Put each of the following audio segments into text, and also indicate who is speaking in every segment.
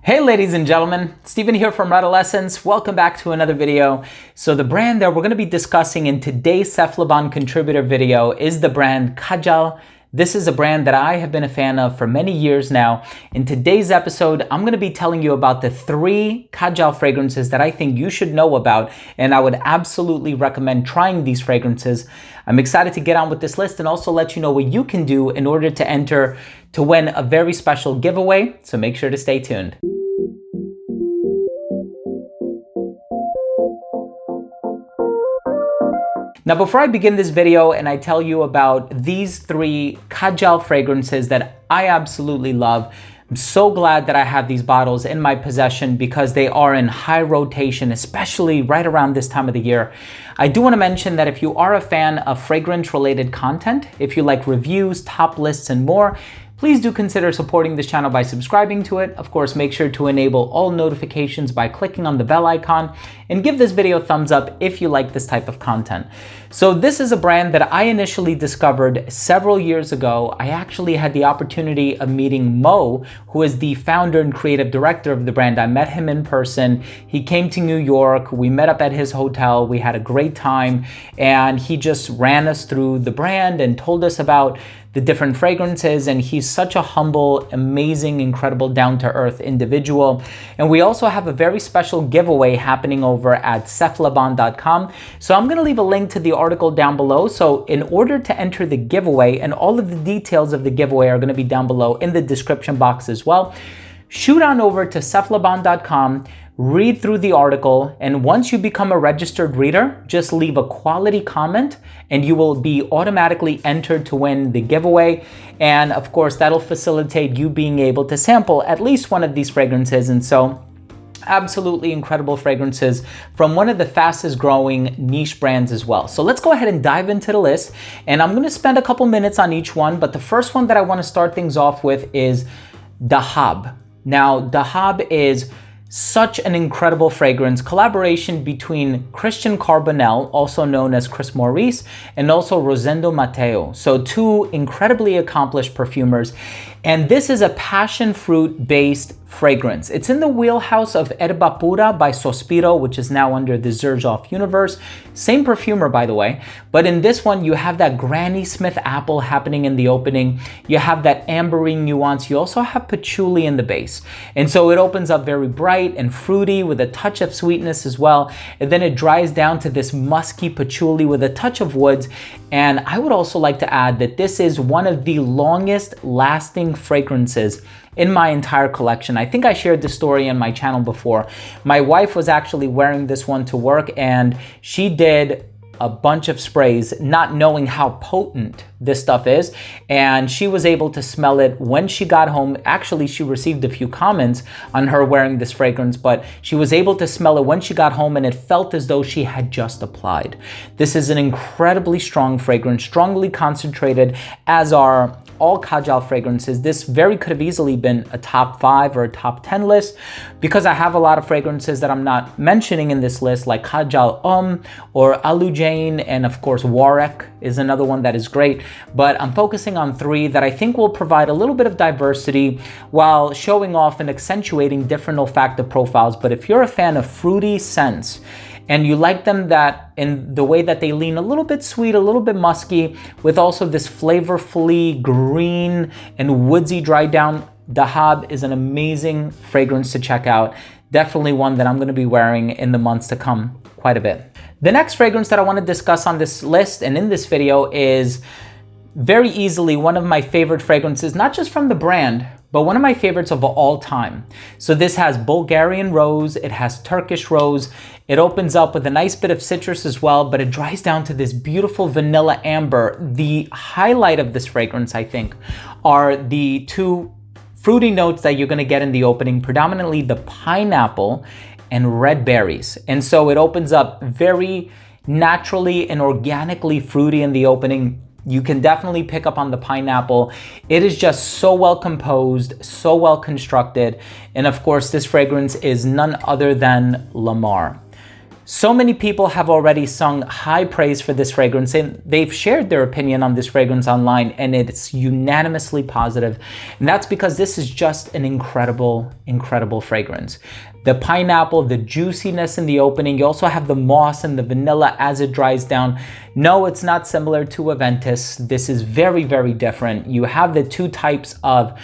Speaker 1: Hey ladies and gentlemen, Steven here from Redolessence. Welcome back to another video. So the brand that we're going to be discussing in today's Cephalabon contributor video is the brand Kajal. This is a brand that I have been a fan of for many years now. In today's episode, I'm going to be telling you about the 3 Kajal fragrances that I think you should know about, and I would absolutely recommend trying these fragrances. I'm excited to get on with this list and also let you know what you can do in order to enter to win a very special giveaway, so make sure to stay tuned. Now, before I begin this video and I tell you about these 3 Kajal fragrances that I absolutely love, I'm so glad that I have these bottles in my possession because they are in high rotation, especially right around this time of the year. I do want to mention that if you are a fan of fragrance-related content, if you like reviews, top lists, and more, please do consider supporting this channel by subscribing to it. Of course, make sure to enable all notifications by clicking on the bell icon and give this video a thumbs up if you like this type of content. So this is a brand that I initially discovered several years ago. I actually had the opportunity of meeting Mo, who is the founder and creative director of the brand. I met him in person. He came to New York. We met up at his hotel. We had a great time, and he just ran us through the brand and told us about the different fragrances, and he's such a humble, amazing, incredible, down-to-earth individual. And we also have a very special giveaway happening over at cephalabon.com. So I'm gonna leave a link to the article down below. So in order to enter the giveaway, and all of the details of the giveaway are gonna be down below in the description box as well, shoot on over to cephalabon.com, read through the article, and once you become a registered reader, just leave a quality comment and you will be automatically entered to win the giveaway. And of course, that'll facilitate you being able to sample at least one of these fragrances. And so, absolutely incredible fragrances from one of the fastest growing niche brands as well. So let's go ahead and dive into the list. And I'm gonna spend a couple minutes on each one, but the first one that I wanna start things off with is Dahab. Now, Dahab is such an incredible fragrance, collaboration between Christian Carbonell, also known as Chris Maurice, and also Rosendo Matteo. So 2 incredibly accomplished perfumers. And this is a passion fruit based fragrance. It's in the wheelhouse of Erba Pura by Sospiro, which is now under the Xerjoff universe. Same perfumer, by the way. But in this one, you have that Granny Smith apple happening in the opening. You have that amberine nuance. You also have patchouli in the base. And so it opens up very bright and fruity with a touch of sweetness as well. And then it dries down to this musky patchouli with a touch of woods. And I would also like to add that this is one of the longest lasting fragrances in my entire collection. I think I shared this story on my channel before. My wife was actually wearing this one to work, and she did a bunch of sprays not knowing how potent this stuff is, and she was able to smell it when she got home. Actually, she received a few comments on her wearing this fragrance, but she was able to smell it when she got home, and it felt as though she had just applied. This is an incredibly strong fragrance, strongly concentrated, as are all Kajal fragrances. This very could have easily been a top 5 or a top 10 list, because I have a lot of fragrances that I'm not mentioning in this list, like Kajal or Alujane, and of course Warek is another one that is great. But I'm focusing on 3 that I think will provide a little bit of diversity while showing off and accentuating different olfactive profiles. But if you're a fan of fruity scents, and you like them that in the way that they lean a little bit sweet, a little bit musky, with also this flavorfully green and woodsy dry down, Dahab is an amazing fragrance to check out. Definitely one that I'm gonna be wearing in the months to come quite a bit. The next fragrance that I wanna discuss on this list and in this video is very easily one of my favorite fragrances, not just from the brand, but one of my favorites of all time. So this has Bulgarian rose, it has Turkish rose, it opens up with a nice bit of citrus as well, but it dries down to this beautiful vanilla amber. The highlight of this fragrance, I think, are the 2 fruity notes that you're gonna get in the opening, predominantly the pineapple and red berries. And so it opens up very naturally and organically fruity in the opening. You can definitely pick up on the pineapple. It is just so well composed, so well constructed. And of course, this fragrance is none other than Lamar. So many people have already sung high praise for this fragrance, and they've shared their opinion on this fragrance online, and it's unanimously positive. And that's because this is just an incredible, incredible fragrance. The pineapple, the juiciness in the opening. You also have the moss and the vanilla as it dries down. No, it's not similar to Aventus. This is very, very different. You have the two types of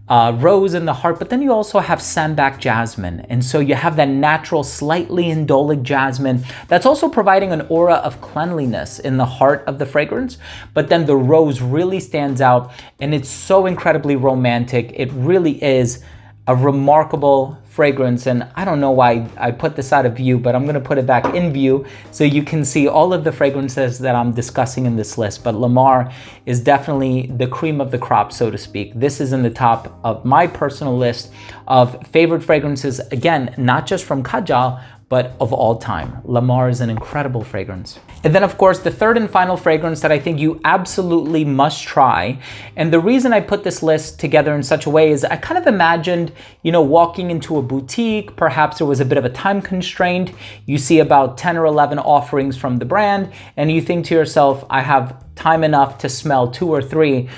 Speaker 1: rose in the heart, but then you also have sambac jasmine. And so you have that natural, slightly indolic jasmine that's also providing an aura of cleanliness in the heart of the fragrance. But then the rose really stands out, and it's so incredibly romantic. It really is a remarkable fragrance, and I don't know why I put this out of view, but I'm gonna put it back in view so you can see all of the fragrances that I'm discussing in this list. But Lamar is definitely the cream of the crop, so to speak. This is in the top of my personal list of favorite fragrances, again, not just from Kajal, but of all time. Lamar is an incredible fragrance. And then of course, the third and final fragrance that I think you absolutely must try. And the reason I put this list together in such a way is I kind of imagined, walking into a boutique, perhaps there was a bit of a time constraint. You see about 10 or 11 offerings from the brand, and you think to yourself, I have time enough to smell 2 or 3.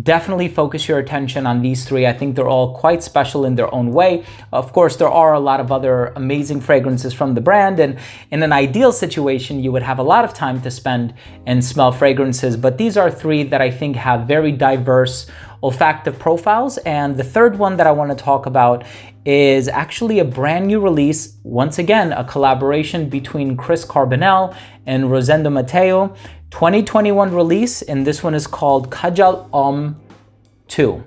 Speaker 1: Definitely focus your attention on these 3. I think they're all quite special in their own way. Of course, there are a lot of other amazing fragrances from the brand, and in an ideal situation, you would have a lot of time to spend and smell fragrances, but these are 3 that I think have very diverse olfactive profiles. And the third one that I want to talk about is actually a brand new release. Once again, a collaboration between Chris Carbonell and Rosendo Matteo. 2021 release, and this one is called Kajal II.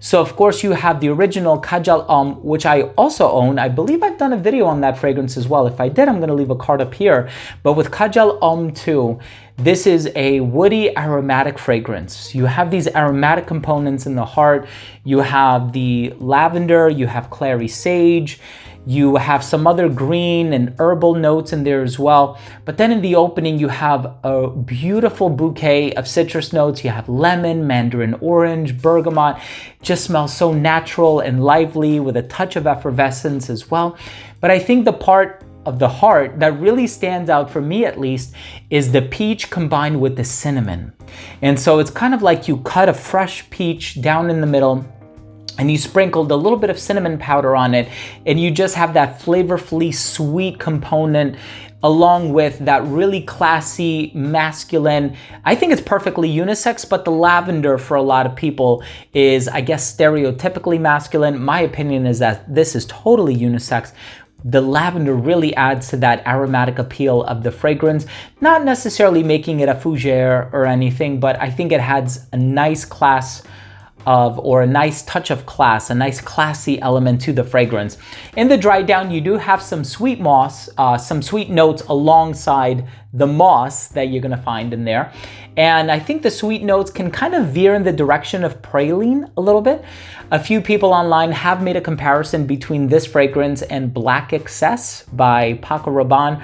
Speaker 1: So of course you have the original Kajal which I also own. I believe I've done a video on that fragrance as well. If I did, I'm going to leave a card up here. But with Kajal II, this is a woody aromatic fragrance. You have these aromatic components in the heart. You have the lavender, you have clary sage, you have some other green and herbal notes in there as well. But then in the opening, you have a beautiful bouquet of citrus notes. You have lemon, mandarin orange, bergamot. Just smells so natural and lively with a touch of effervescence as well. But I think the part of the heart that really stands out for me, at least, is the peach combined with the cinnamon. And so it's kind of like you cut a fresh peach down in the middle, and you sprinkled a little bit of cinnamon powder on it, and you just have that flavorfully sweet component along with that really classy, masculine. I think it's perfectly unisex, but the lavender for a lot of people is, I guess, stereotypically masculine. My opinion is that this is totally unisex. The lavender really adds to that aromatic appeal of the fragrance, not necessarily making it a fougere or anything, but I think it adds a nice class or a nice touch of class, a nice classy element to the fragrance. In the dry down, you do have some sweet moss, some sweet notes alongside the moss that you're gonna find in there. And I think the sweet notes can kind of veer in the direction of praline a little bit. A few people online have made a comparison between this fragrance and Black Excess by Paco Rabanne.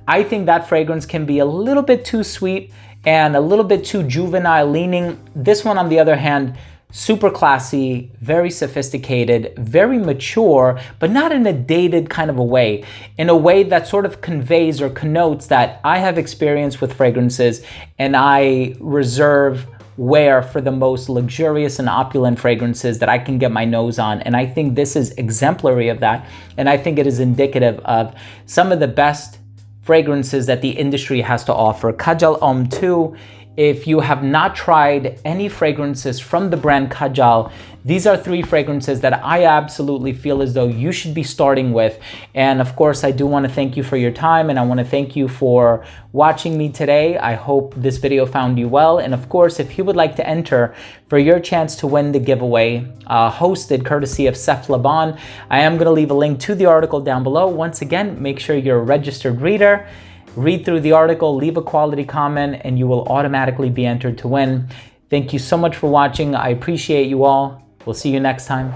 Speaker 1: I think that fragrance can be a little bit too sweet and a little bit too juvenile leaning. This one, on the other hand, super classy, very sophisticated, very mature, but not in a dated kind of a way, in a way that sort of conveys or connotes that I have experience with fragrances and I reserve wear for the most luxurious and opulent fragrances that I can get my nose on. And I think this is exemplary of that. And I think it is indicative of some of the best fragrances that the industry has to offer. Kajal II, if you have not tried any fragrances from the brand Kajal, these are 3 fragrances that I absolutely feel as though you should be starting with. And of course, I do want to thank you for your time, and I want to thank you for watching me today. I hope this video found you well. And of course, if you would like to enter for your chance to win the giveaway, hosted courtesy of Seth Laban, I am going to leave a link to the article down below. Once again, make sure you're a registered reader. Read through the article, leave a quality comment, and you will automatically be entered to win. Thank you so much for watching. I appreciate you all. We'll see you next time.